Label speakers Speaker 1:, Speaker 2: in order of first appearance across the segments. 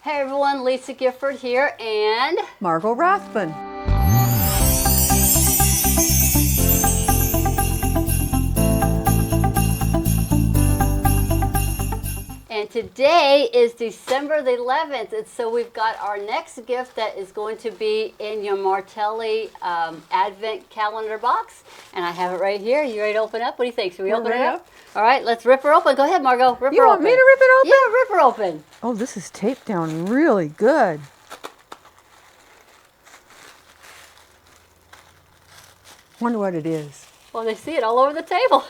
Speaker 1: Hey everyone, Lisa Gifford here and
Speaker 2: Margot Rathbun.
Speaker 1: And today is December the 11th, and so we've got our next gift that is going to be in your Martelli Advent calendar box. And I have it right here. You ready to open up? What do you think? Should we open it up? All right, let's rip her open. Go ahead, Margot. Rip her open.
Speaker 2: You want me to rip it open?
Speaker 1: Yeah, rip her open.
Speaker 2: Oh, this is taped down really good. Wonder what it is.
Speaker 1: Well, they see it all over the table.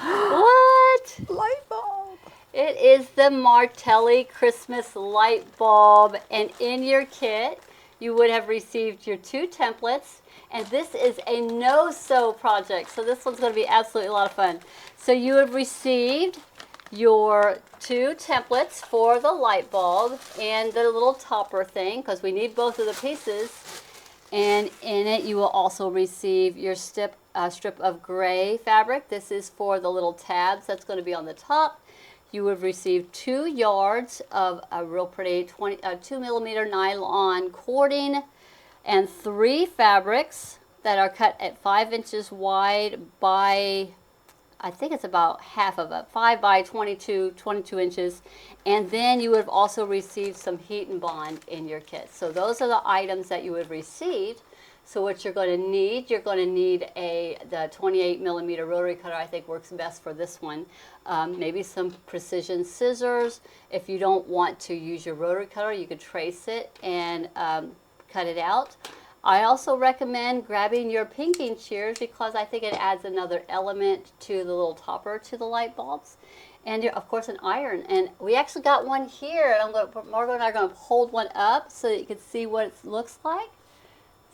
Speaker 1: What?
Speaker 2: Light bulb.
Speaker 1: It is the Martelli Christmas light bulb, and in your kit you would have received your 2 templates, and this is a no-sew project, so this one's going to be absolutely a lot of fun. So you have received your 2 templates for the light bulb and the little topper thing, because we need both of the pieces. And in it you will also receive your strip of gray fabric. This is for the little tabs that's going to be on the top. You would receive 2 yards of a real pretty 2mm nylon cording and 3 fabrics that are cut at 5 inches wide by, I think it's about half of it, 5 by 22 inches. And then you would have also received some heat and bond in your kit. So those are the items that you would have received. So what you're going to need the 28mm rotary cutter. I think works best for this one. Maybe some precision scissors. If you don't want to use your rotary cutter, you could trace it and cut it out. I also recommend grabbing your pinking shears because I think it adds another element to the little topper to the light bulbs. And of course an iron. And we actually got one here, and Margot and I are going to hold one up so that you can see what it looks like.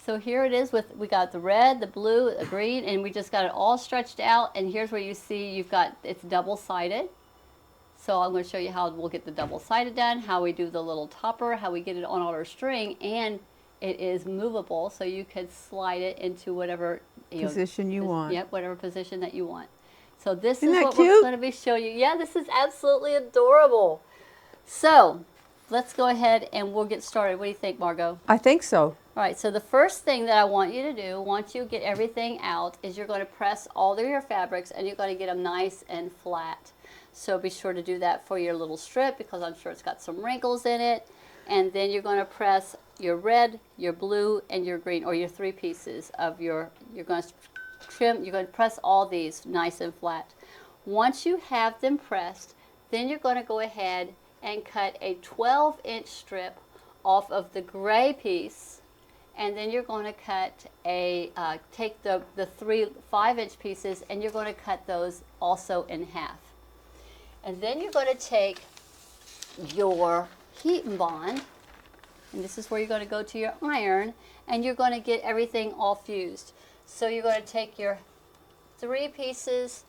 Speaker 1: So here it is we got the red, the blue, the green, and we just got it all stretched out. And here's where you see it's double-sided. So I'm going to show you how we'll get the double-sided done, how we do the little topper, how we get it on our string, and it is movable, so you can slide it into whatever
Speaker 2: position you want.
Speaker 1: Yep, whatever position that you want. So this
Speaker 2: Isn't
Speaker 1: is
Speaker 2: that
Speaker 1: what
Speaker 2: cute?
Speaker 1: we're going to be showing you. Yeah, this is absolutely adorable. So let's go ahead and we'll get started. What do you think, Margot?
Speaker 2: I think so.
Speaker 1: All right, so the first thing that I want you to do, once you get everything out, is you're going to press all of your fabrics and you're going to get them nice and flat. So be sure to do that for your little strip because I'm sure it's got some wrinkles in it. And then you're going to press your red, your blue, and your green, or your 3 pieces of you're going to press all these nice and flat. Once you have them pressed, then you're going to go ahead and cut a 12-inch strip off of the gray piece. And then you're going to cut take the 3 5-inch pieces and you're going to cut those also in half. And then you're going to take your heat and bond, and this is where you're going to go to your iron, and you're going to get everything all fused. So you're going to take your 3 pieces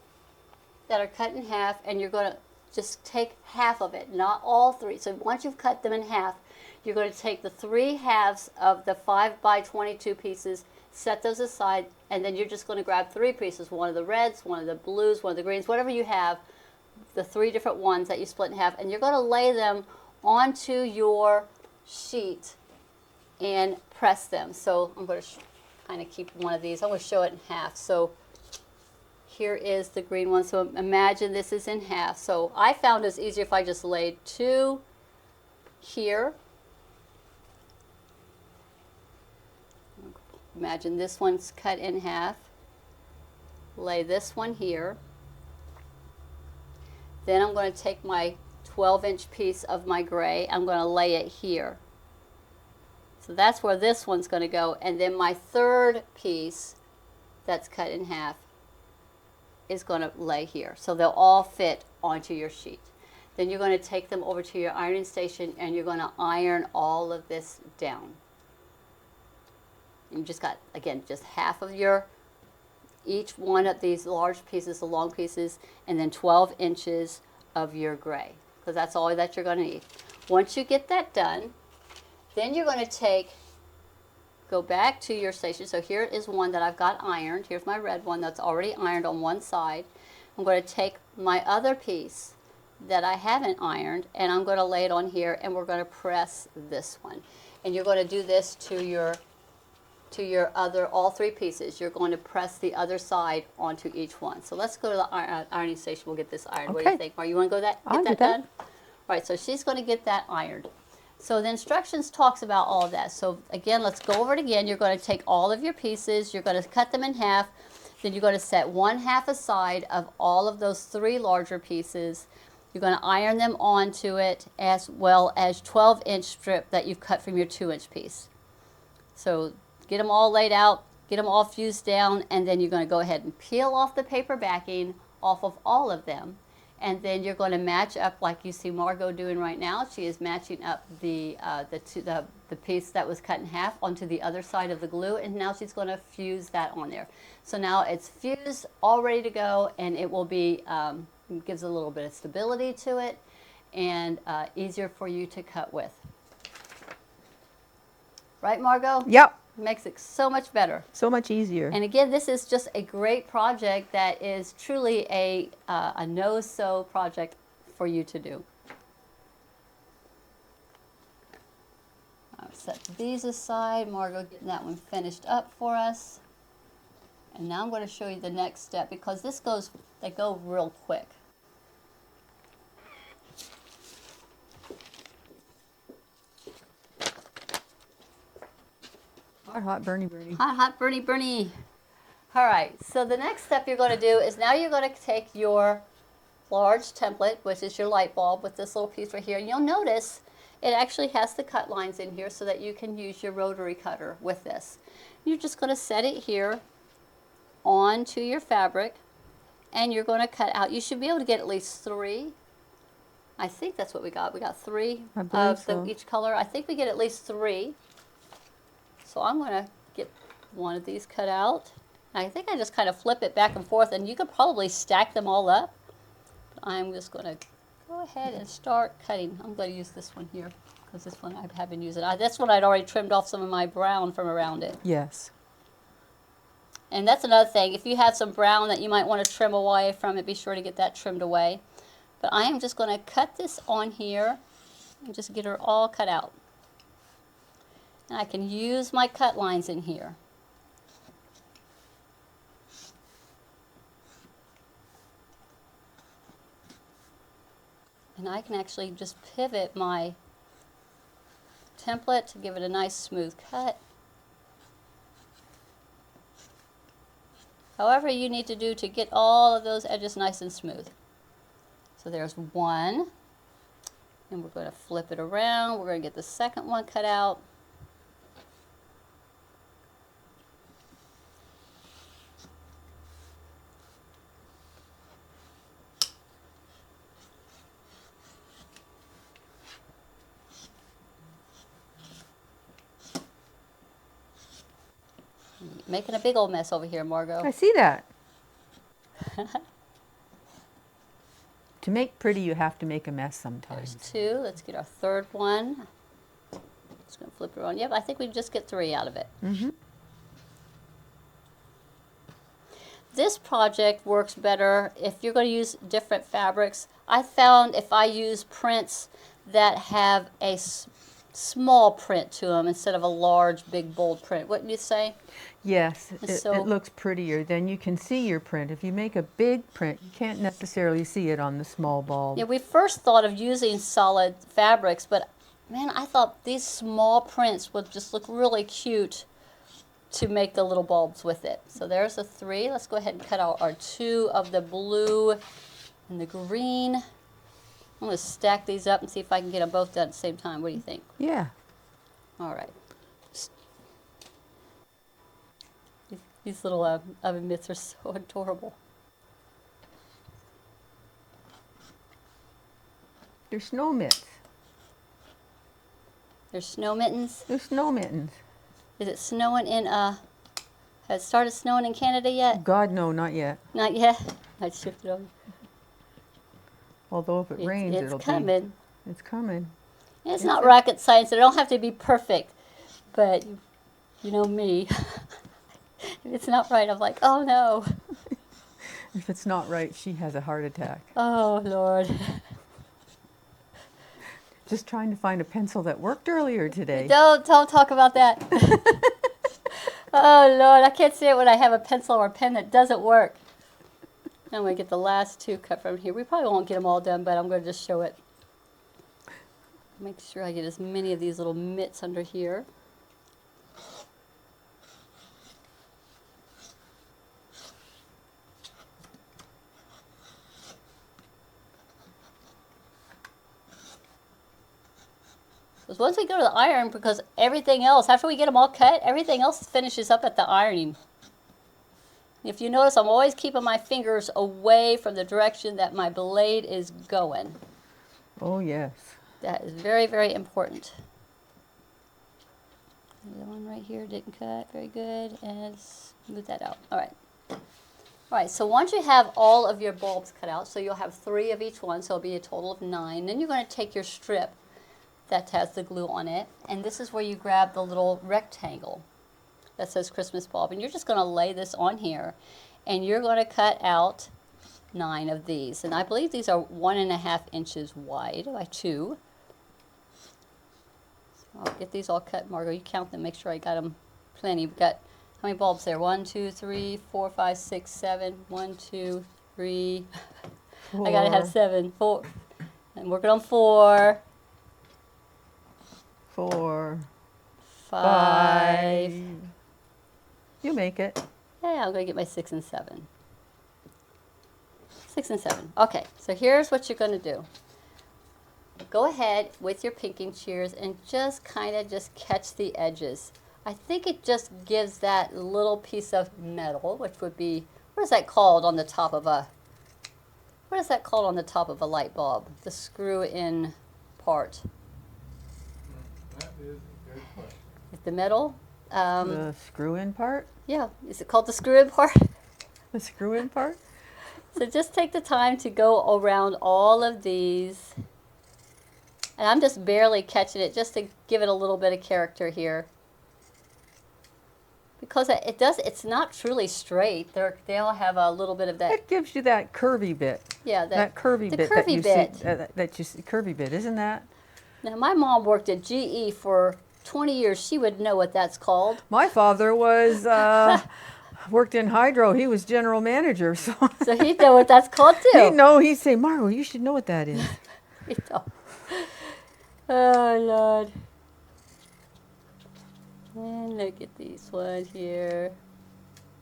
Speaker 1: that are cut in half, and you're going to just take half of it, not all 3. So once you've cut them in half, you're going to take the 3 halves of the 5 by 22 pieces, set those aside, and then you're just going to grab 3 pieces, one of the reds, one of the blues, one of the greens, whatever you have, the 3 different ones that you split in half, and you're going to lay them onto your sheet and press them. So I'm going to kind of keep one of these. I'm going to show it in half. So here is the green one. So imagine this is in half. So I found it's easier if I just laid 2 here. Imagine this one's cut in half. Lay this one here. Then I'm going to take my 12-inch piece of my gray. I'm going to lay it here. So that's where this one's going to go. And then my 3rd piece that's cut in half is going to lay here. So they'll all fit onto your sheet. Then you're going to take them over to your ironing station and you're going to iron all of this down. You just got, again, just half of each one of these large pieces, the long pieces, and then 12 inches of your gray, because that's all that you're going to need. Once you get that done, then you're going to go back to your station. So here is one that I've got ironed. Here's my red one that's already ironed on one side. I'm going to take my other piece that I haven't ironed, and I'm going to lay it on here, and we're going to press this one. And you're going to do this to your other, all three pieces. You're going to press the other side onto each one. So let's go to the ironing station. We'll get this ironed. What do you think, Mar? You want to go get that done? All right, so she's going to get that ironed. So the instructions talks about all of that. So again, let's go over it again. You're going to take all of your pieces. You're going to cut them in half. Then you're going to set 1/2 aside of all of those 3 larger pieces. You're going to iron them onto it, as well as 12-inch strip that you've cut from your 2-inch piece. So get them all laid out, get them all fused down, and then you're going to go ahead and peel off the paper backing off of all of them. And then you're going to match up like you see Margot doing right now. She is matching up the piece that was cut in half onto the other side of the glue, and now she's going to fuse that on there. So now it's fused, all ready to go, and it will be, gives a little bit of stability to it, and easier for you to cut with. Right, Margot?
Speaker 2: Yep.
Speaker 1: Makes it so much better.
Speaker 2: So much easier.
Speaker 1: And again, this is just a great project that is truly a no-sew project for you to do. I'll set these aside. Margot getting that one finished up for us. And now I'm going to show you the next step, because they go real quick.
Speaker 2: Hot, hot, burny, burny.
Speaker 1: Hot, hot, burny, burny. All right, so the next step you're going to do is now you're going to take your large template, which is your light bulb, with this little piece right here. And you'll notice it actually has the cut lines in here so that you can use your rotary cutter with this. You're just going to set it here onto your fabric, and you're going to cut out. You should be able to get at least 3. I think that's what we got. We got 3 of each color. I think we get at least 3. So I'm going to get one of these cut out. I think I just kind of flip it back and forth, and you could probably stack them all up. But I'm just going to go ahead and start cutting. I'm going to use this one here, because this one I have been using. This one I'd already trimmed off some of my brown from around it.
Speaker 2: Yes.
Speaker 1: And that's another thing. If you have some brown that you might want to trim away from it, be sure to get that trimmed away. But I am just going to cut this on here and just get her all cut out. And I can use my cut lines in here. And I can actually just pivot my template to give it a nice smooth cut. However you need to do to get all of those edges nice and smooth. So there's one. And we're going to flip it around. We're going to get the second one cut out. Making a big old mess over here, Margot.
Speaker 2: I see that. To make pretty, you have to make a mess sometimes.
Speaker 1: There's 2. Let's get our third one. Just going to flip it around. Yep, I think we just get 3 out of it.
Speaker 2: Mm-hmm.
Speaker 1: This project works better if you're going to use different fabrics. I found if I use prints that have a small print to them instead of a large, big, bold print, wouldn't you say?
Speaker 2: Yes, it looks prettier. Then you can see your print. If you make a big print, you can't necessarily see it on the small bulb.
Speaker 1: Yeah, we first thought of using solid fabrics, but man, I thought these small prints would just look really cute to make the little bulbs with it. So there's the 3. Let's go ahead and cut out our 2 of the blue and the green. I'm going to stack these up and see if I can get them both done at the same time. What do you think?
Speaker 2: Yeah.
Speaker 1: All right. These little oven mitts are so adorable.
Speaker 2: They're snow mitts.
Speaker 1: They're snow mittens.
Speaker 2: They're snow mittens.
Speaker 1: Is it snowing in, has it started snowing in Canada yet?
Speaker 2: God, no, not yet.
Speaker 1: Not yet? I shifted over.
Speaker 2: Although if it rains,
Speaker 1: it's
Speaker 2: it'll
Speaker 1: coming.
Speaker 2: It's coming.
Speaker 1: It's not rocket science. They don't have to be perfect. But you know me. If it's not right, I'm like, oh no.
Speaker 2: If it's not right, she has a heart attack.
Speaker 1: Oh, Lord.
Speaker 2: just trying to find a pencil that worked earlier today.
Speaker 1: Don't talk about that. Oh, Lord, I can't see it when I have a pencil or a pen that doesn't work. I'm going to get the last two cut from here. We probably won't get them all done, but I'm going to just show it. Make sure I get as many of these little mitts under here. Because once we go to the iron, because everything else, after we get them all cut, everything else finishes up at the ironing. If you notice, I'm always keeping my fingers away from the direction that my blade is going.
Speaker 2: Oh, yes.
Speaker 1: That is very, very important. The one right here didn't cut. Very good. And smooth that out. All right. All right, so once you have all of your bulbs cut out, so you'll have 3 of each one, so it'll be a total of 9. Then you're going to take your strip that has the glue on it, and this is where you grab the little rectangle that says Christmas bulb, and you're just going to lay this on here, and you're going to cut out 9 of these, and I believe these are 1.5 inches wide by 2. So I'll get these all cut. Margot, you count them, make sure I got them plenty. We've got how many bulbs there? 1, 2, 3, 4, 5, 6, 7. 1, 2, 3. 4. I gotta have 7. 4. I'm working on 4.
Speaker 2: 4,
Speaker 1: 5.
Speaker 2: You make it.
Speaker 1: Yeah, I'm going to get my 6 and 7. 6 and 7. Okay, so here's what you're going to do. Go ahead with your pinking shears and just kind of just catch the edges. I think it just gives that little piece of metal, which would be, what is that called on the top of a, what is that called on the top of a light bulb? The screw-in part.
Speaker 3: That is a good question.
Speaker 1: The metal?
Speaker 2: The screw-in part?
Speaker 1: Yeah, is it called the screw-in part?
Speaker 2: The screw-in part?
Speaker 1: So just take the time to go around all of these. And I'm just barely catching it just to give it a little bit of character here. Because it's not truly straight. They all have a little bit of that.
Speaker 2: It gives you that curvy bit.
Speaker 1: Yeah,
Speaker 2: that curvy
Speaker 1: the
Speaker 2: bit
Speaker 1: curvy
Speaker 2: that you
Speaker 1: bit.
Speaker 2: see. That you see, curvy bit, isn't that?
Speaker 1: Now, my mom worked at GE for 20 years. She would know what that's called.
Speaker 2: My father was worked in hydro. He was general manager, so
Speaker 1: he'd know what that's called too.
Speaker 2: He'd know. He'd say, "Margo, you should know what that is."
Speaker 1: He'd know. Oh Lord. And look at this one here.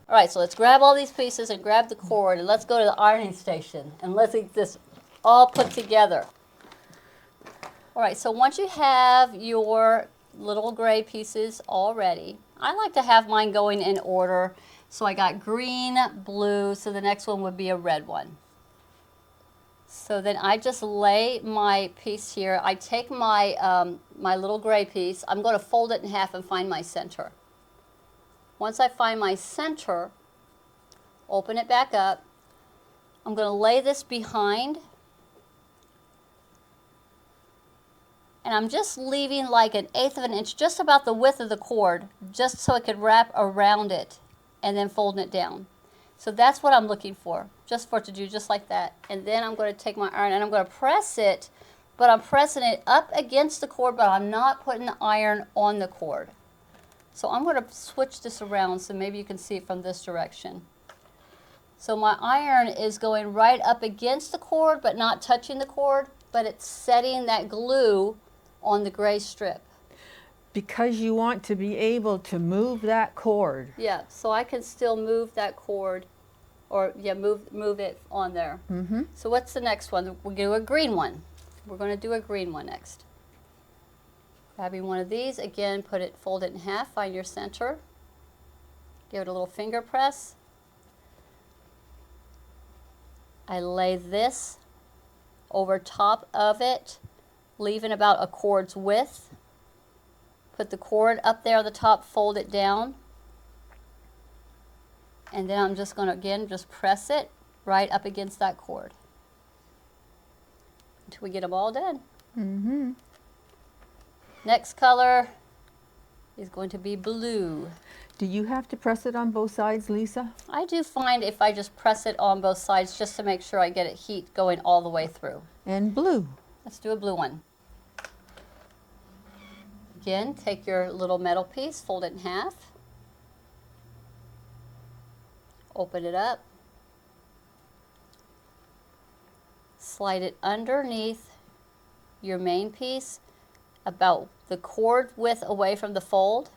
Speaker 1: All right, so let's grab all these pieces and grab the cord, and let's go to the ironing station, and let's get this all put together. All right, so once you have your little gray pieces all ready, I like to have mine going in order. So I got green, blue, so the next one would be a red one. So then I just lay my piece here. I take my, my little gray piece. I'm going to fold it in half and find my center. Once I find my center, open it back up. I'm going to lay this behind. And I'm just leaving like 1/8 of an inch, just about the width of the cord, just so it could wrap around it and then folding it down. So that's what I'm looking for, just for it to do just like that. And then I'm going to take my iron and I'm going to press it, but I'm pressing it up against the cord, but I'm not putting the iron on the cord. So I'm going to switch this around so maybe you can see it from this direction. So my iron is going right up against the cord, but not touching the cord, but it's setting that glue on the gray strip.
Speaker 2: Because you want to be able to move that cord.
Speaker 1: Yeah, so I can still move that cord, or yeah, move it on there.
Speaker 2: Mm-hmm.
Speaker 1: So what's the next one? We'll do a green one. We're going to do a green one next. Grabbing one of these, again, fold it in half, find your center. Give it a little finger press. I lay this over top of it, leaving about a cord's width. Put the cord up there on the top, fold it down. And then I'm just going to, again, just press it right up against that cord until we get them all done.
Speaker 2: Mm-hmm.
Speaker 1: Next color is going to be blue.
Speaker 2: Do you have to press it on both sides, Lisa?
Speaker 1: I do find if I just press it on both sides just to make sure I get it heat going all the way through.
Speaker 2: And blue.
Speaker 1: Let's do a blue one. Again, take your little metal piece, fold it in half, open it up, slide it underneath your main piece about the cord width away from the fold.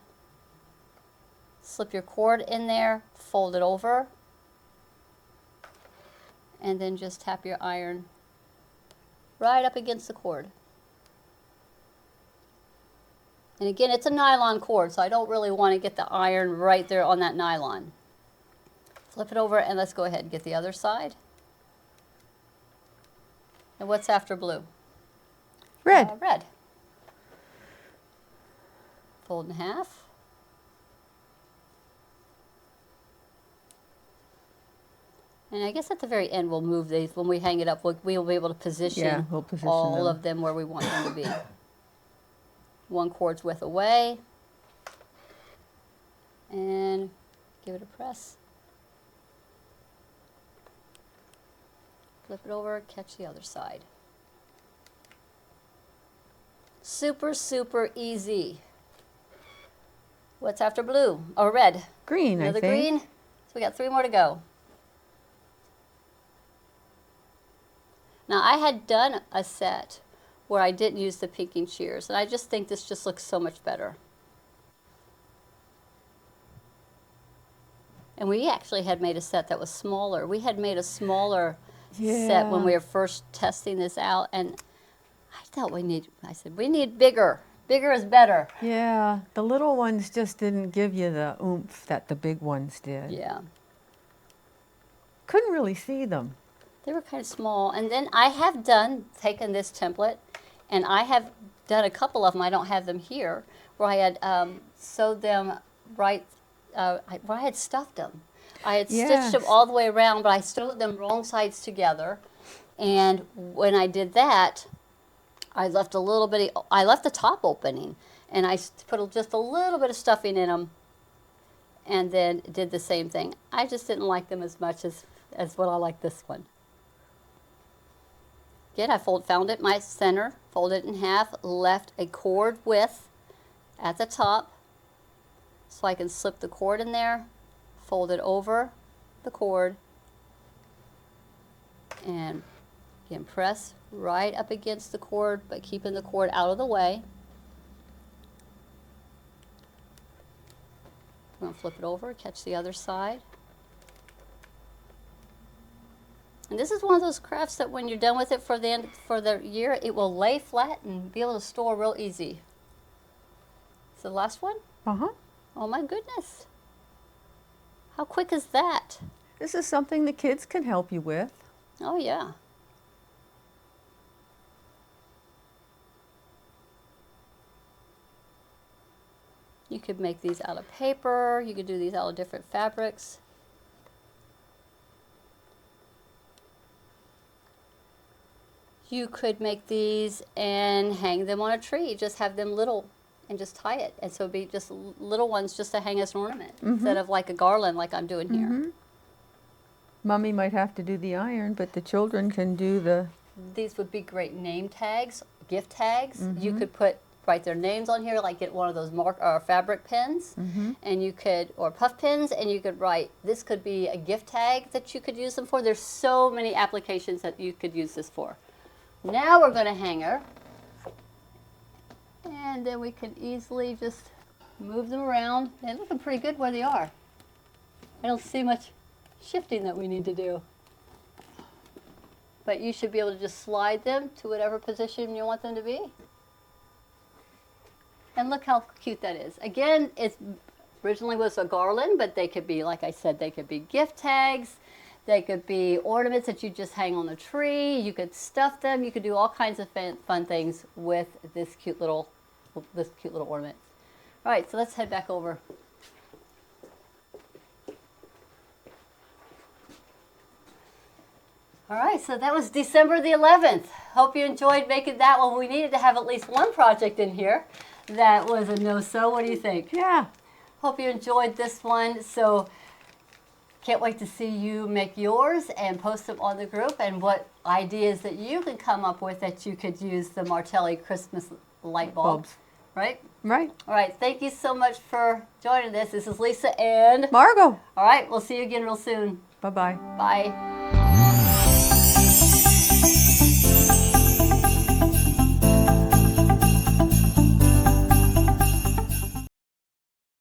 Speaker 1: Slip your cord in there, fold it over, and then just tap your iron right up against the cord. And again, it's a nylon cord, so I don't really want to get the iron right there on that nylon. Flip it over and let's go ahead and get the other side. And what's after blue?
Speaker 2: Red.
Speaker 1: Red. Fold in half. And I guess at the very end we'll move these. When we hang it up, we'll be able to position,
Speaker 2: we'll position
Speaker 1: all
Speaker 2: them.
Speaker 1: of them where we want them to be. One cord's width away. And give it a press. Flip it over, catch the other side. Super, super easy. What's after blue? Oh, red.
Speaker 2: Green,
Speaker 1: Another
Speaker 2: I think.
Speaker 1: green. So we got 3 more to go. Now I had done a set where I didn't use the pinking shears, and I just think this just looks so much better. And we actually had made a set that was smaller. We had made a smaller set when we were first testing this out, and I said, we need bigger. Bigger is better.
Speaker 2: Yeah, the little ones just didn't give you the oomph that the big ones did.
Speaker 1: Yeah.
Speaker 2: Couldn't really see them.
Speaker 1: They were kind of small. And then I have taken this template, and I have done a couple of them, I don't have them here, where I had sewed them where I had stuffed them. I had stitched them all the way around, but I sewed them wrong sides together. And when I did that, I left the top opening, and I put just a little bit of stuffing in them, and then did the same thing. I just didn't like them as much as what I like this one. Again, I found it my center, folded it in half, left a cord width at the top, so I can slip the cord in there, fold it over the cord, and again, press right up against the cord, but keeping the cord out of the way. I'm going to flip it over, catch the other side. And this is one of those crafts that when you're done with it for the year, it will lay flat and be able to store real easy. So the last one?
Speaker 2: Uh-huh.
Speaker 1: Oh my goodness. How quick is that?
Speaker 2: This is something the kids can help you with.
Speaker 1: Oh yeah. You could make these out of paper. You could do these out of different fabrics. You could make these and hang them on a tree. Just have them little and just tie it. And so it'd be just little ones just to hang as an ornament instead of like a garland like I'm doing here.
Speaker 2: Mommy might have to do the iron, but the children can do the...
Speaker 1: These would be great name tags, gift tags. You could write their names on here, like get one of those fabric pins, and you could, or puff pins, and you could write, this could be a gift tag that you could use them for. There's so many applications that you could use this for. Now we're going to hang her, and then we can easily just move them around. They're looking pretty good where they are. I don't see much shifting that we need to do. But you should be able to just slide them to whatever position you want them to be. And look how cute that is. Again, it originally was a garland, but they could be, like I said, they could be gift tags. They could be ornaments that you just hang on the tree. You could stuff them. You could do all kinds of fun things with this cute little ornament. All right, so let's head back over. All right, so that was December the 11th. Hope you enjoyed making that one. We needed to have at least one project in here that was a no-sew. What do you think?
Speaker 2: Yeah.
Speaker 1: Hope you enjoyed this one. So can't wait to see you make yours and post them on the group, and what ideas that you can come up with that you could use the Martelli Christmas light bulbs right?
Speaker 2: Right.
Speaker 1: All right, thank you so much for joining us. This is Lisa and
Speaker 2: Margot.
Speaker 1: all right, we'll see you again real soon.
Speaker 2: Bye-bye.
Speaker 1: Bye.